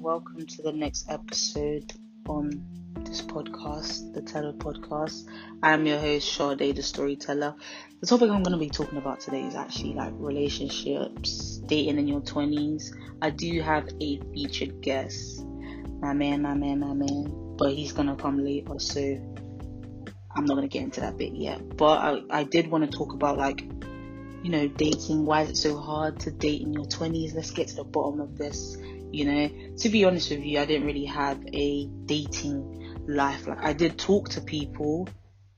welcome to the next episode on this podcast, the Teller Podcast. I am your host, Sade, the storyteller. The topic I'm going to be talking about today is actually like relationships, dating in your 20s. I do have a featured guest, my man, but he's going to come later, so I'm not going to get into that bit yet. But I did want to talk about dating. Why is it so hard to date in your 20s? Let's get to the bottom of this. To be honest with you, I didn't really have a dating life. Like, I did talk to people.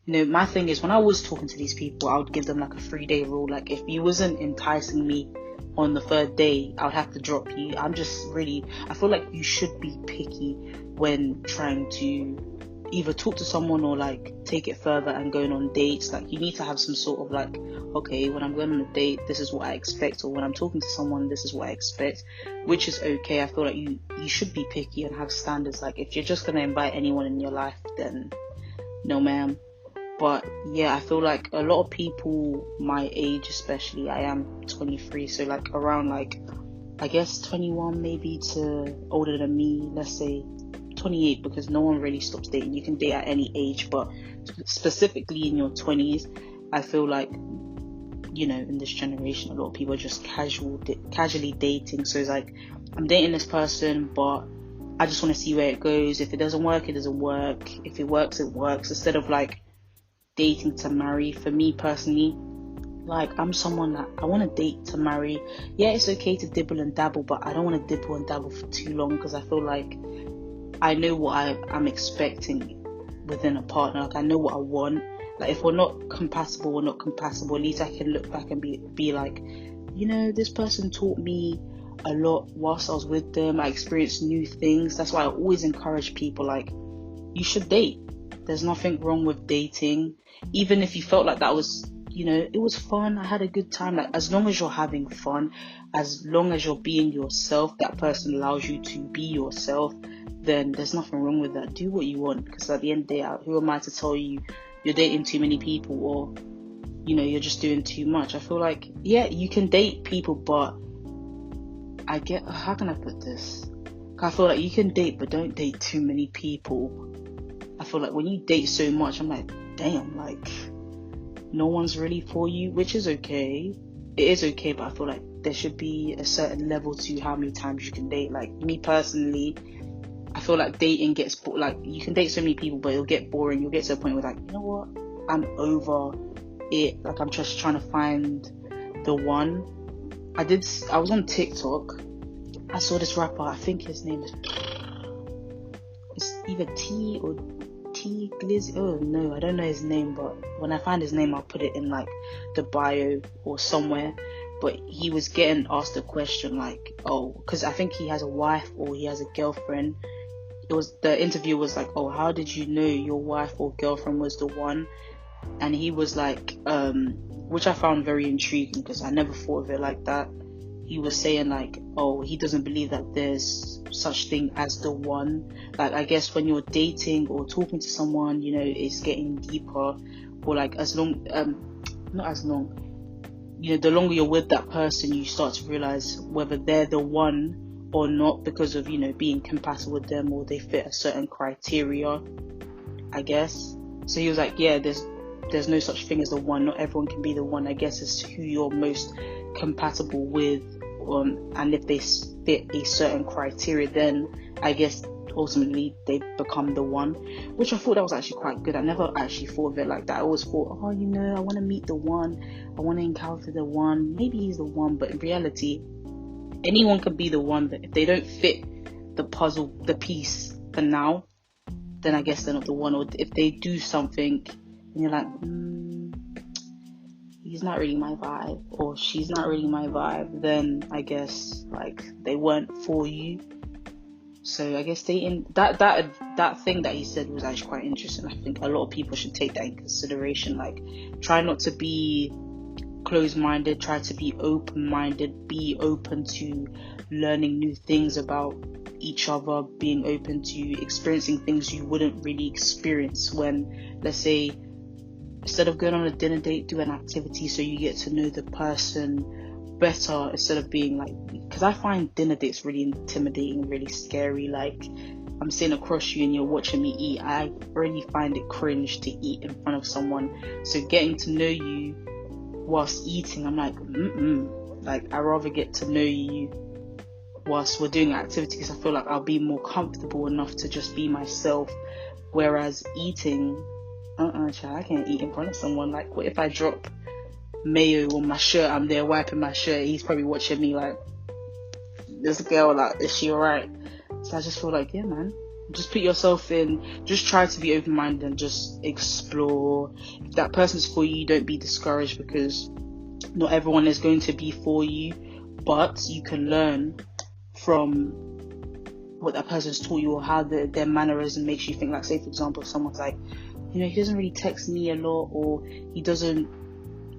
My thing is, when I was talking to these people, I would give them like a 3-day rule. Like, if you wasn't enticing me on the third day, I would have to drop you. I feel like you should be picky when trying to either talk to someone or like take it further and going on dates. Like, you need to have some sort of like, okay, when I'm going on a date, this is what I expect, or when I'm talking to someone, this is what I expect, which is okay. I feel like you should be picky and have standards. Like, if you're just going to invite anyone in your life, then no ma'am. But yeah, I feel like a lot of people my age, especially, I am 23, so like around like I guess 21 maybe to older than me, let's say 28, because no one really stops dating. You can date at any age, but specifically in your 20s, I feel like in this generation, a lot of people are just casually dating. So it's like, I'm dating this person, but I just want to see where it goes. If it doesn't work, it doesn't work. If it works, it works, instead of like dating to marry. For me personally, like, I'm someone that I want to date to marry. Yeah, it's okay to dibble and dabble, but I don't want to dibble and dabble for too long, because I feel like I know what I'm expecting within a partner. Like, I know what I want. Like, if we're not compatible, At least I can look back and be like, this person taught me a lot whilst I was with them. I experienced new things. That's why I always encourage people, like, you should date. There's nothing wrong with dating. Even if you felt like that was, it was fun, I had a good time. Like, as long as you're having fun, as long as you're being yourself, that person allows you to be yourself, then there's nothing wrong with that. Do what you want, because at the end of the day, who am I to tell you you're dating too many people, or you're just doing too much? I feel like, yeah, you can date people, but how can I put this? I feel like you can date, but don't date too many people. I feel like when you date so much, I'm like, damn, like, no one's really for you, which is okay. It is okay, but I feel like there should be a certain level to how many times you can date. Like, me personally, I feel like dating gets like, you can date so many people, but it'll get boring. You'll get to a point where, like, you know what, I'm over it. Like, I'm just trying to find the one. I was on TikTok. I saw this rapper. I think his name is, it's either T or T Glizzy. Oh no, I don't know his name, but when I find his name, I'll put it in like the bio or somewhere. But he was getting asked a question like, because I think he has a wife or he has a girlfriend. The interview was like, how did you know your wife or girlfriend was the one? And he was like, which I found very intriguing, because I never thought of it like that. He was saying like, he doesn't believe that there's such thing as the one. Like, I guess when you're dating or talking to someone, it's getting deeper, or like the longer you're with that person, you start to realize whether they're the one or not, because of being compatible with them, or they fit a certain criteria, I guess. So he was like, yeah, there's no such thing as the one. Not everyone can be the one. I guess it's who you're most compatible with, and if they fit a certain criteria, then I guess ultimately they become the one, which I thought that was actually quite good. I never actually thought of it like that. I always thought, I want to meet the one, I want to encounter the one, maybe he's the one. But in reality, anyone could be the one, but if they don't fit the puzzle, the piece for now, then I guess they're not the one. Or if they do something and you're like, he's not really my vibe, or she's not really my vibe, then I guess like they weren't for you. So I guess dating, that thing that he said was actually quite interesting. I think a lot of people should take that in consideration. Like, try not to be closed-minded, try to be open-minded, be open to learning new things about each other, being open to experiencing things you wouldn't really experience when, let's say, instead of going on a dinner date, do an activity so you get to know the person better instead of being like, because I find dinner dates really intimidating, really scary. Like, I'm sitting across you and you're watching me eat. I really find it cringe to eat in front of someone. So getting to know you whilst eating, I'm like, like, I rather get to know you whilst we're doing activity, because I feel like I'll be more comfortable enough to just be myself. Whereas eating, child, I can't eat in front of someone. Like, what if I drop mayo on my shirt? I'm there wiping my shirt. He's probably watching me like, this girl, like, is she alright? So I just feel like, yeah, man, just put yourself in, just try to be open-minded and just explore. If that person's for you, don't be discouraged, because not everyone is going to be for you, but you can learn from what that person's taught you, or how their mannerism makes you think. Like, say for example, if someone's like, he doesn't really text me a lot, or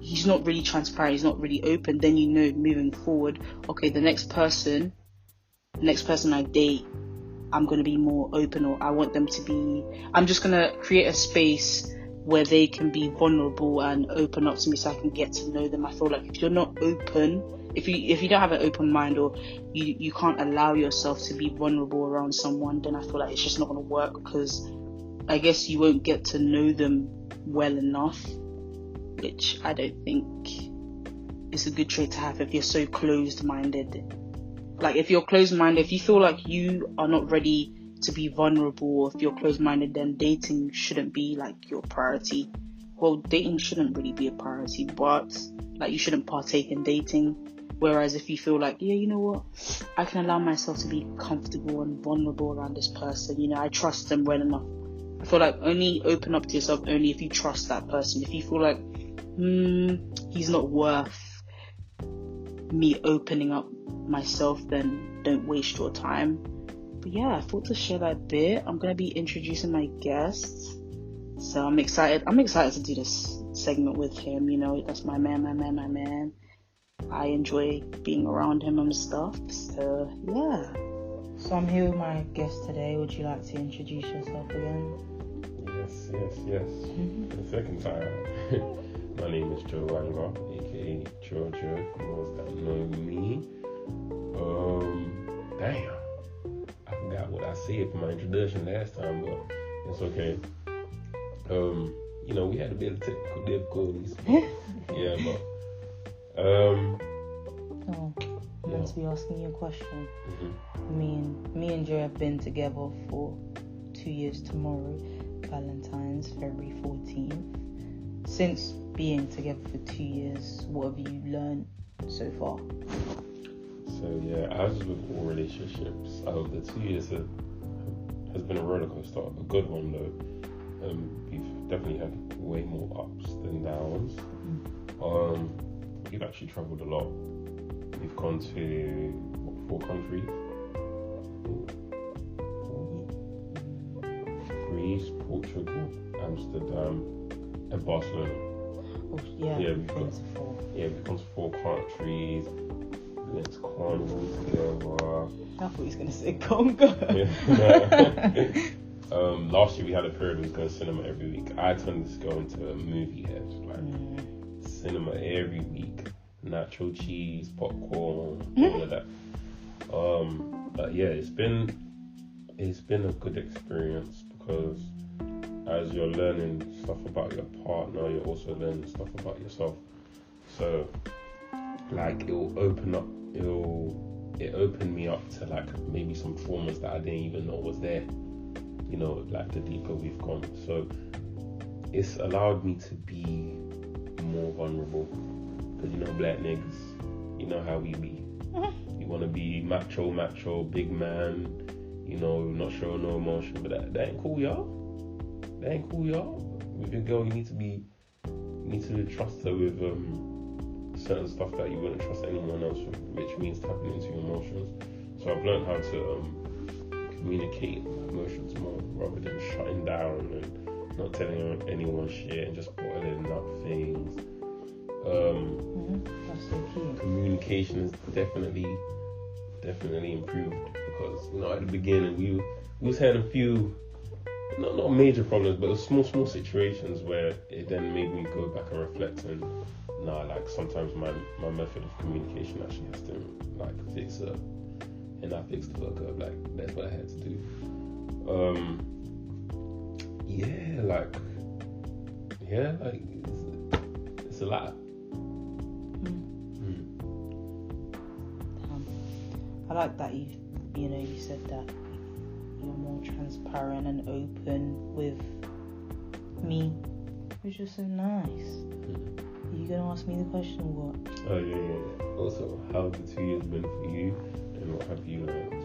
he's not really transparent, he's not really open, then moving forward, okay, the next person I date, I'm going to be more open, or I'm just going to create a space where they can be vulnerable and open up to me so I can get to know them. I feel like if you're not open, if you don't have an open mind, or you can't allow yourself to be vulnerable around someone, then I feel like it's just not going to work, because I guess you won't get to know them well enough, which I don't think is a good trait to have if you're so closed-minded. Like, if you're closed-minded, if you feel like you are not ready to be vulnerable, or if you're closed-minded, then dating shouldn't be like your priority. Well, dating shouldn't really be a priority, but like, you shouldn't partake in dating. Whereas if you feel like, yeah, you know what, I can allow myself to be comfortable and vulnerable around this person, I trust them well enough. I feel like only open up to yourself only if you trust that person. If you feel like he's not worth me opening up myself, then don't waste your time. But yeah, I thought to share that bit. I'm gonna be introducing my guests, so I'm excited to do this segment with him. That's my man. I enjoy being around him and stuff, so yeah. So I'm here with my guest today. Would you like to introduce yourself again? Yes. For the second time. My name is JOJO, aka JOJO, for those that know me. Damn, I forgot what I said for my introduction last time, but it's okay. We had a bit of technical difficulties. Yeah, but I'm going to be asking you a question. Me and Joe have been together for 2 years tomorrow, Valentines, February 14th. Since being together for 2 years, what have you learned so far? So yeah, as with all relationships, the 2 years has been a roller coaster, a good one though. We've definitely had way more ups than downs. We've actually travelled a lot. We've gone to 4 countries: Greece, Portugal, Amsterdam, and Barcelona. We've gone to 4 countries. We went to Carnival together. I thought he was going to say Congo. Last year we had a period we was going to cinema every week. I turned this girl into a movie head, cinema every week, nacho cheese, popcorn, all of that. But yeah, it's been a good experience, because as you're learning stuff about your partner, you're also learning stuff about yourself. So like, it opened me up to like maybe some traumas that I didn't even know was there, like the deeper we've gone. So it's allowed me to be more vulnerable, because black niggas, you know how we be. You want to be macho, big man, not showing no emotion, but that ain't cool, y'all. With your girl, you need to trust her with certain stuff that you wouldn't trust anyone else with, which means tapping into your emotions. So I've learned how to communicate emotions more, rather than shutting down and not telling anyone shit and just bottling up things. That's so key. Communication is definitely improved, because at the beginning we was having a few not major problems, but small situations where it then made me go back and reflect and nah, like sometimes my method of communication actually has to like fix up, and I fixed the fuck up. Like that's what I had to do. It's a lot. I like that you said that you're more transparent and open with me, which is so nice. Are you gonna ask me the question or what? Oh yeah. Also, how have the 2 years been for you, and what have you learned?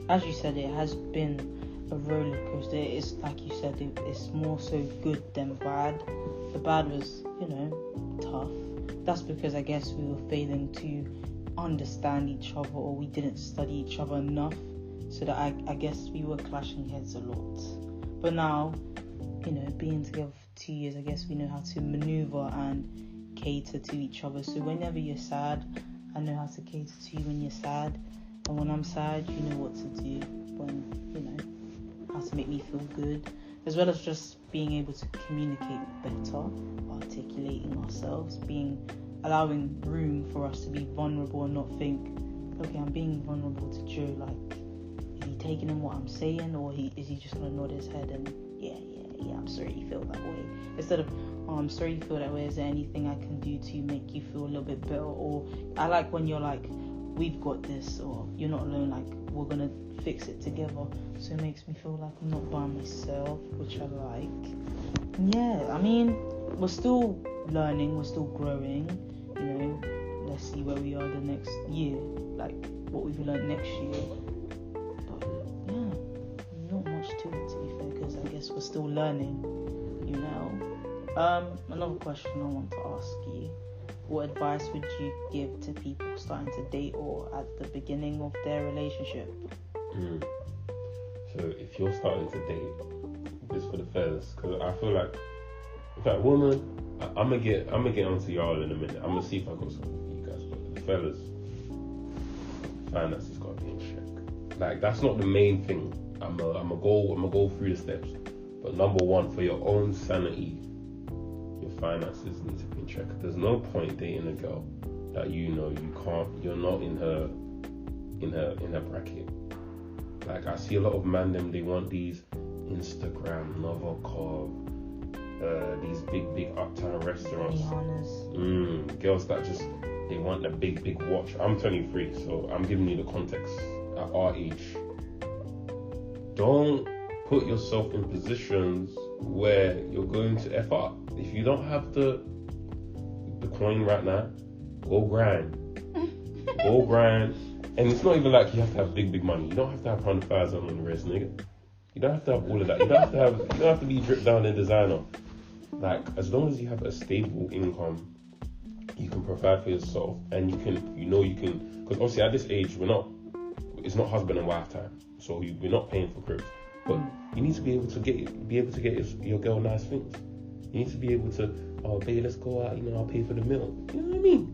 As you said, it has been a roller coaster. It's like you said, it's more so good than bad. The bad was, tough. That's because I guess we were failing to understand each other, or we didn't study each other enough, so that I guess we were clashing heads a lot. But now, being together for 2 years, I guess we know how to maneuver and cater to each other. So whenever you're sad, I know how to cater to you when you're sad, and when I'm sad, you know what to do when, how to make me feel good, as well as just being able to communicate better, articulating ourselves, allowing room for us to be vulnerable and not think, okay, I'm being vulnerable to Joe, like, is he taking in what I'm saying, or is he just gonna nod his head and yeah, I'm sorry you feel that way, instead of, oh, I'm sorry you feel that way, is there anything I can do to make you feel a little bit better? Or I like when you're like, we've got this, or you're not alone, like, we're gonna fix it together. So it makes me feel like I'm not by myself, which I like. And yeah, I mean, we're still learning, we're still growing, let's see where we are the next year, like what we've learned next year. But yeah, not much to it, to be fair, because I guess we're still learning, Another question I want to ask you: what advice would you give to people starting to date or at the beginning of their relationship? So if you're starting to date, this for the fellas, because I feel like, in fact, woman, I'm gonna get onto y'all in a minute. I'm gonna see if I got something for you guys, but the fellas, finances gotta be in check. Like, that's not the main thing. I'm gonna go through the steps, but number one, for your own sanity, your finances need to be in check. There's no point dating a girl that you're not in her bracket. Like, I see a lot of man them, they want these Instagram Novikov, these big uptown restaurants. Girls that they want the big watch. I'm 23, so I'm giving you the context at our age. Don't put yourself in positions where you're going to F up. If you don't have the coin right now, go grind. Go grind. And it's not even like you have to have big money. You don't have to have 100,000 on the wrist, nigga. You don't have to have all of that. You don't have to be dripped down in designer. Like, as long as you have a stable income, you can provide for yourself, and you can, because obviously at this age, it's not husband and wife time, so we're not paying for cribs, but you need to be able to get your girl nice things. You need to be able to, oh babe, let's go out, I'll pay for the meal. You know what I mean?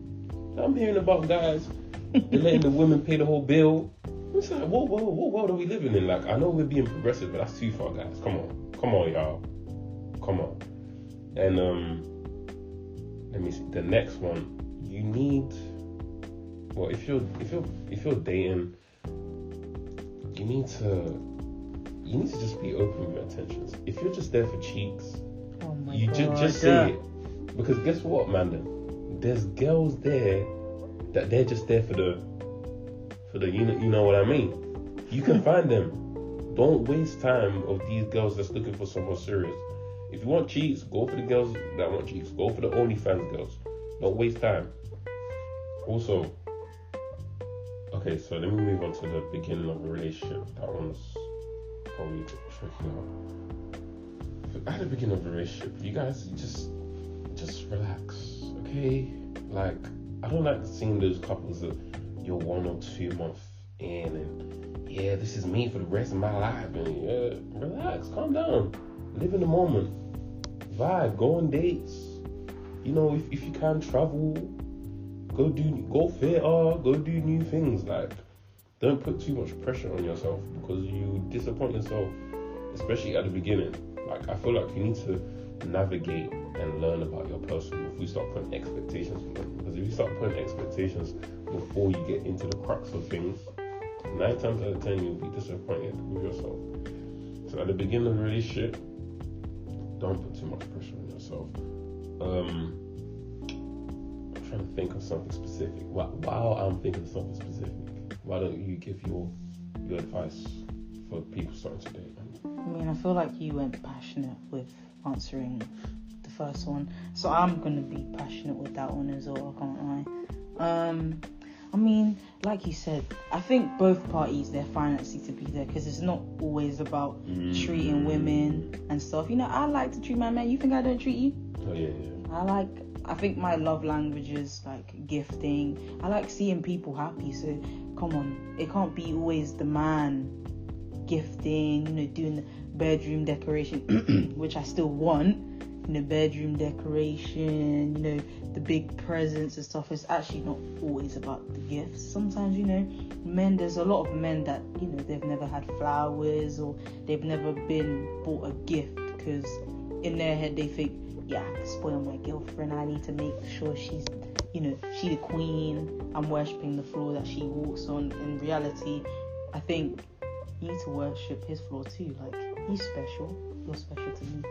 I'm hearing about guys, they're letting the women pay the whole bill. It's like, what world are we living in? Like, I know we're being progressive, but that's too far, guys. Come on, y'all. Come on. And let me see. The next one, you need. Well, if you're dating, you need to just be open with your intentions. If you're just there for cheeks, just say it. Because guess what, man? There's girls there that they're just there for the you know what I mean. You can find them. Don't waste time of these girls that's looking for someone serious. If you want cheats, go for the girls that want cheats. Go for the OnlyFans girls. Don't waste time. Also, okay, so let me move on to the beginning of a relationship. That one's probably tricky. At the beginning of a relationship, you guys just relax, okay? Like, I don't like seeing those couples that you're 1 or 2 months in and this is me for the rest of my life, and relax, calm down, live in the moment, vibe, go on dates. If you can travel, go theater, go do new things. Like, don't put too much pressure on yourself, because you disappoint yourself, especially at the beginning. Like, I feel like you need to navigate and learn about your person if we start putting expectations on them. Because if you start putting expectations before you get into the crux of things, 9 times out of 10 you'll be disappointed with yourself. So at the beginning of the relationship, don't put too much pressure on yourself. I'm trying to think of something specific. While I'm thinking of something specific, why don't you give your advice for people starting to date? I mean, I feel like you went passionate with answering the first one, so I'm gonna be passionate with that one as well. I can't lie. I mean, like you said, I think both parties, they're fine to be there, because it's not always about treating women and stuff. You know, I like to treat my man. You think I don't treat you? Oh yeah. I think my love language is like gifting. I like seeing people happy. So come on, it can't be always the man gifting, you know, doing the bedroom decoration, which I still want. You know, bedroom decoration, you know, the big presents and stuff. It's actually not always about the gifts. Sometimes, you know, there's a lot of men that, you know, they've never had flowers or they've never been bought a gift, because in their head they think, yeah, I have to spoil my girlfriend. I need to make sure she's, you know, she the queen. I'm worshipping the floor that she walks on. In reality, I think you need to worship his floor too. Like, he's special. You're special to me.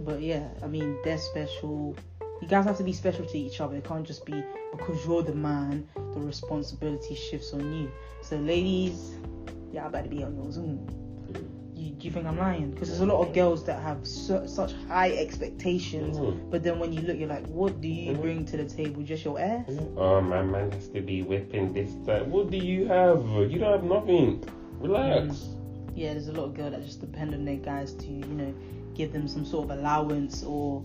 But yeah, I mean, they're special. You guys have to be special to each other. It can't just be because you're the man, the responsibility shifts on you. So ladies, y'all better be on your Zoom. Do you think I'm lying? Because there's a lot of girls that have such high expectations, but then when you look, you're like, what do you bring to the table? Just your ass? Oh, my man has to be whipping this, that. What do you have? You don't have nothing. Relax. Yeah, there's a lot of girls that just depend on their guys to, you know, give them some sort of allowance, or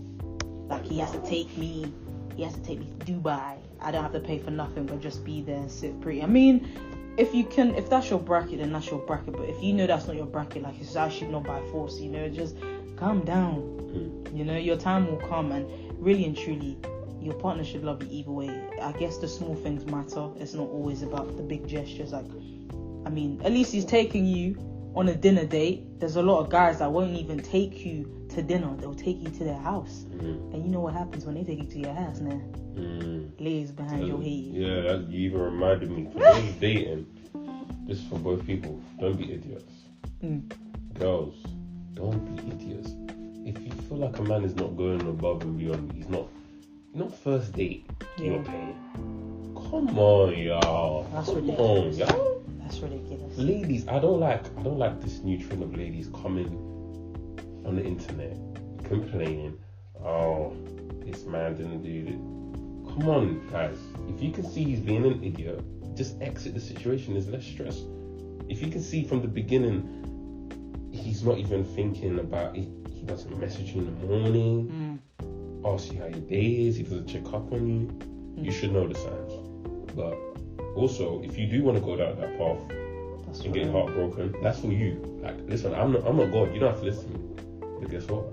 like he has to take me to Dubai. I don't have to pay for nothing, but just be there and sit pretty. I mean, if that's your bracket, then that's your bracket. But if you know that's not your bracket, like, it's actually not by force, you know, just calm down. You know, your time will come, and really and truly, your partner should love you either way. I guess the small things matter. It's not always about the big gestures. Like, I mean, at least he's taking you on a dinner date. There's a lot of guys that won't even take you to dinner. They'll take you to their house. And you know what happens when they take you to your house now? Lays behind your head. Yeah, you even reminded me. For those dating, this is for both people. Don't be idiots. Girls, don't be idiots. If you feel like a man is not going above and beyond, he's not first date, you're paying. Come on, y'all. That's Come ridiculous. on, y'all. That's ridiculous. Ladies, I don't like this new trend of ladies coming on the internet complaining, oh, this man didn't do it. Come on, guys. If you can see he's being an idiot, just exit the situation. There's less stress. If you can see from the beginning he's not even thinking about it, he doesn't message you in the morning, ask you how your day is, he doesn't check up on you, you should know the signs. But also, if you do want to go down that path and get heartbroken, that's for you. Like, listen, I'm not God. You don't have to listen to me. But guess what?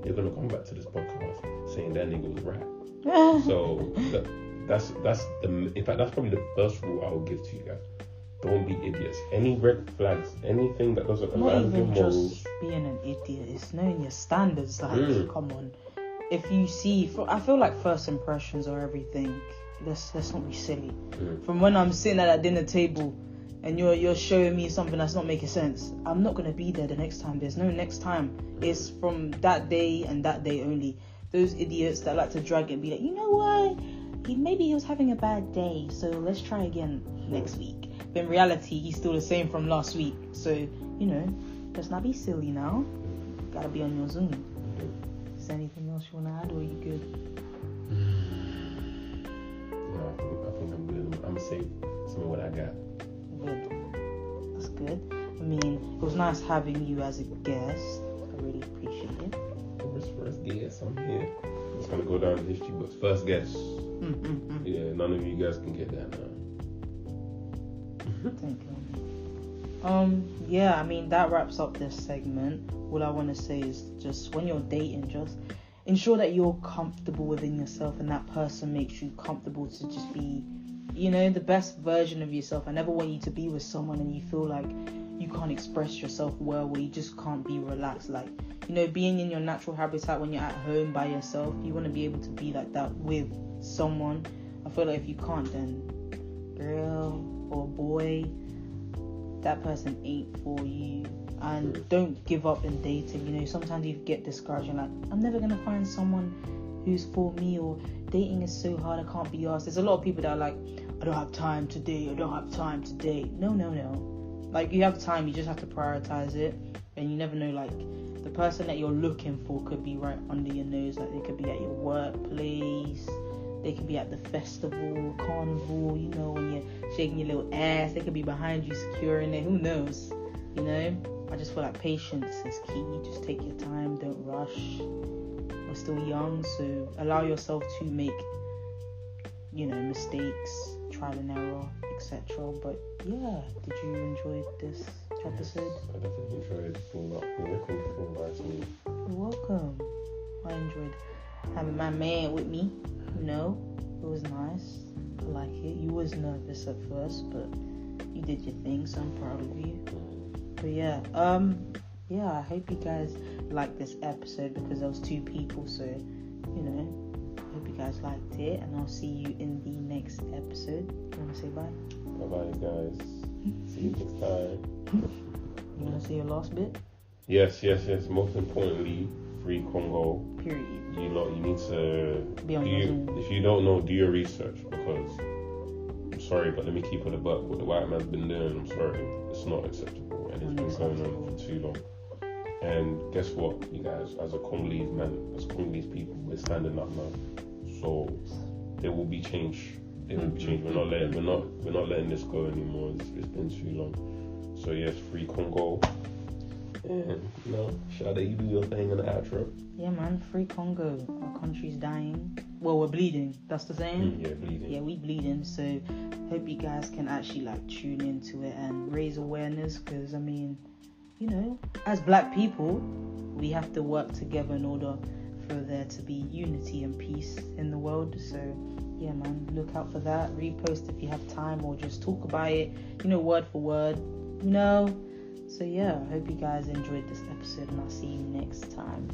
You're gonna come back to this podcast saying that nigga was right. So that's probably the first rule I would give to you guys. Don't be idiots. Any red flags, anything that doesn't align with your morals. Just being an idiot, it's knowing your standards. Like, come on. If you see, I feel like first impressions are everything. Let's not be silly. From when I'm sitting at that dinner table and you're showing me something that's not making sense, I'm not gonna be there the next time. There's no next time. It's from that day and that day only. Those idiots that like to drag it and be like, you know what? Maybe he was having a bad day, so let's try again next week. But in reality, he's still the same from last week. So, you know, let's not be silly now. Gotta be on your Zoom. Is there anything else you wanna add, or are you good? No, I think I'm good. I'm gonna say some of what I got. Good. That's good. I mean, it was nice having you as a guest. I really appreciate it. First guest, I'm here. It's gonna go down in history books. First guest. Yeah, none of you guys can get that now. Thank you. Yeah, I mean, that wraps up this segment. All I want to say is, just when you're dating, just ensure that you're comfortable within yourself and that person makes you comfortable to just be, you know, the best version of yourself. I never want you to be with someone and you feel like you can't express yourself well, where you just can't be relaxed. Like, you know, being in your natural habitat when you're at home by yourself, you want to be able to be like that with someone. I feel like if you can't, then girl or boy, that person ain't for you. And don't give up in dating. You know, sometimes you get discouraged and like, I'm never gonna find someone who's for me, or dating is so hard, I can't be asked. There's a lot of people that are like, I don't have time today, I don't have time today. No. Like, you have time, you just have to prioritize it. And you never know, like, the person that you're looking for could be right under your nose. Like, they could be at your workplace, they could be at the festival, carnival, you know, when you're shaking your little ass. They could be behind you securing it, who knows, you know. I just feel like patience is key. Just take your time, don't rush. We're still young, so allow yourself to make, you know, mistakes, trial and error, etc. But yeah, did you enjoy this episode? Yes, I definitely enjoyed being up here. Thank you for inviting me. You're welcome. I enjoyed having my man with me, you know. It was nice. I like it. You was nervous at first, but you did your thing, so I'm proud of you. But yeah, I hope you guys liked this episode, because there was 2 people, so, you know, I hope you guys liked it, and I'll see you in the next episode. You want to say bye? Bye guys. See you next time. You want to say your last bit? Yes. Most importantly, free Congo. Period. You need to Be on your Zoom. If you don't know, do your research, because I'm sorry, but let me keep it a buck. What the white man's been doing, I'm sorry, it's not acceptable, and it's been going on for too long. And guess what, you guys, as a Congolese man, as Congolese people, we're standing up now. So there will be change. We're not letting this go anymore. It's been too long. So yes, free Congo. And you know, Shada, you do your thing in the outro. Yeah, man, free Congo. Our country's dying. Well, we're bleeding. That's the saying. Yeah, bleeding. Yeah, we bleeding. So hope you guys can actually like tune into it and raise awareness, because I mean, you know, as black people, we have to work together in order for there to be unity and peace in the world. So yeah, man, look out for that. Repost if you have time, or just talk about it, you know, word for word, you know. So yeah, I hope you guys enjoyed this episode, and I'll see you next time.